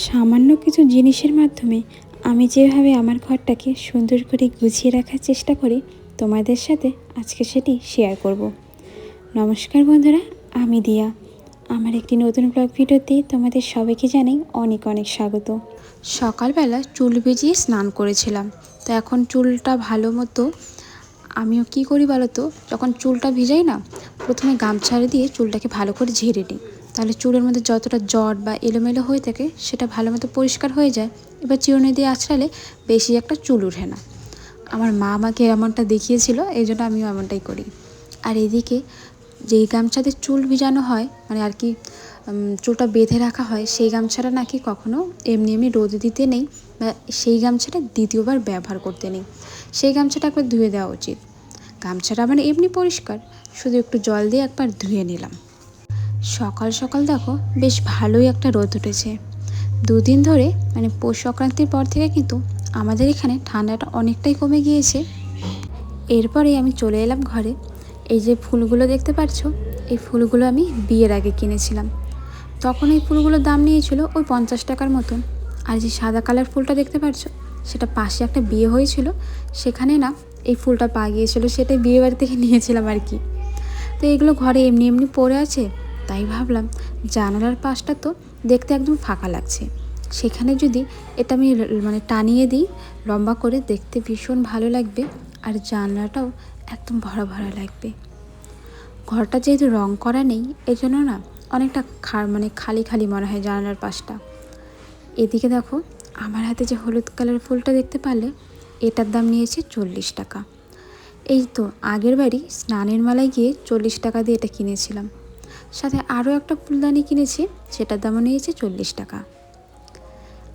সামান্য কিছু জিনিসের মাধ্যমে আমি যেভাবে আমার ঘরটাকে সুন্দর করে গুছিয়ে রাখার চেষ্টা করি তোমাদের সাথে আজকে সেটি শেয়ার করব। নমস্কার বন্ধুরা, আমি দিয়া। আমার একটি নতুন ব্লগ ভিডিওতে তোমাদের সবাইকে জানাই অনেক অনেক স্বাগত। সকালবেলা চুল ভিজিয়ে স্নান করেছিলাম, তো এখন চুলটা ভালো মতো আমিও কী করি বলো তো, যখন চুলটা ভিজাই না, প্রথমে গামছা দিয়ে চুলটাকে ভালো করে ঝেড়ে নিই, তাহলে চুলের মধ্যে যতটা জট বা এলোমেলো হয়ে থাকে সেটা ভালো মতো পরিষ্কার হয়ে যায়। এবার চিরুনি দিয়ে আঁচড়ালে বেশি একটা চুল ওঠে না। আমার মা আমাকে এমনটা দেখিয়েছিল, এই জন্য আমিও এমনটাই করি। আর এদিকে যেই গামছাতে চুল ভিজানো হয়, মানে আর কি চুলটা বেঁধে রাখা হয়, সেই গামছাটা নাকি কখনো এমনি এমনি রোদে দিতে নেই, বা সেই গামছাটা দ্বিতীয়বার ব্যবহার করতে নেই। সেই গামছাটা একবার ধুয়ে দেওয়া উচিত। গামছাটা মানে এমনি পরিষ্কার, শুধু একটু জল দিয়ে একবার ধুয়ে নিলাম। সকাল সকাল দেখো বেশ ভালোই একটা রোদ উঠেছে। দুদিন ধরে মানে পৌষ সংক্রান্তির পর থেকে কিন্তু আমাদের এখানে ঠান্ডাটা অনেকটাই কমে গিয়েছে। এরপরে আমি চলে এলাম ঘরে। এই যে ফুলগুলো দেখতে পাচ্ছ, এই ফুলগুলো আমি বিয়ের আগে কিনেছিলাম। তখন এই ফুলগুলোর দাম নিয়েছিল ওই 50 টাকার মতন। আর যে সাদা কালার ফুলটা দেখতে পাচ্ছ, সেটা পাশে একটা বিয়ে হয়েছিল, সেখানে না এই ফুলটা পাওয়া গিয়েছিল, সেটাই বিয়ে বাড়ি থেকে নিয়েছিলাম আর কি। তো এগুলো ঘরে এমনি এমনি পড়ে আছে, তাই ভাবলাম জানালার পাশটা তো দেখতে একদম ফাঁকা লাগছে, সেখানে যদি এটা আমি মানে টানিয়ে দিই লম্বা করে, দেখতে ভীষণ ভালো লাগবে। আর জানলাটাও একদম ভরা ভরা লাগবে। ঘরটা যেহেতু রং করা নেই, এই জন্য না অনেকটা মানে খালি খালি মনে হয় জানালার পাশটা। এদিকে দেখো আমার হাতে যে হলুদ কালার ফুলটা দেখতে পারলে, এটার দাম নিয়েছে 40 টাকা। এই তো আগের বাড়ি স্নানের মেলায় গিয়ে 40 টাকা দিয়ে এটা কিনেছিলাম। সাথে আরও একটা ফুলদানি কিনেছি, সেটার দামও নিয়েছে 40 টাকা।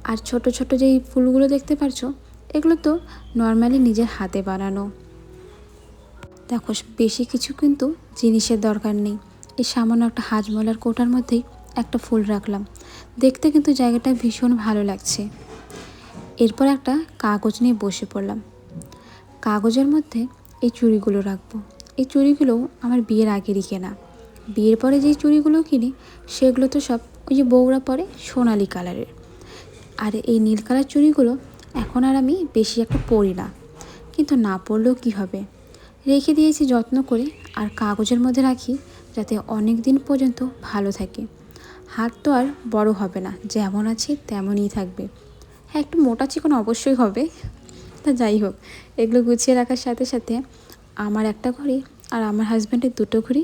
আর ছোট ছোট যেই ফুলগুলো দেখতে পারছো, এগুলো তো নর্মালি নিজের হাতে বানানো। দেখো বেশি কিছু কিন্তু জিনিসের দরকার নেই, এই সামান্য একটা হাজমোলার কোটার মধ্যেই একটা ফুল রাখলাম, দেখতে কিন্তু জায়গাটা ভীষণ ভালো লাগছে। এরপর একটা কাগজ নিয়ে বসে পড়লাম। কাগজের মধ্যে এই চুড়িগুলো রাখবো। এই চুড়িগুলো আমার বিয়ের আগেরই কেনা। বিয়ের পরে যেই চুড়িগুলো কিনি সেগুলো তো সব ওই যে বউরা পরে সোনালি কালারের। আর এই নীল কালার চুড়িগুলো এখন আর আমি বেশি একটা পরি না, কিন্তু না পরলেও কী হবে, রেখে দিয়েছি যত্ন করে। আর কাগজের মধ্যে রাখি যাতে অনেক দিন পর্যন্ত ভালো থাকে। হাত তো আর বড় হবে না, যেমন আছে তেমনই থাকবে। হ্যাঁ, একটু মোটা চিকন অবশ্যই হবে। তা যাই হোক, এগুলো গুছিয়ে রাখার সাথে সাথে আমার একটা ঘড়ি আর আমার হাজব্যান্ডের দুটো ঘড়ি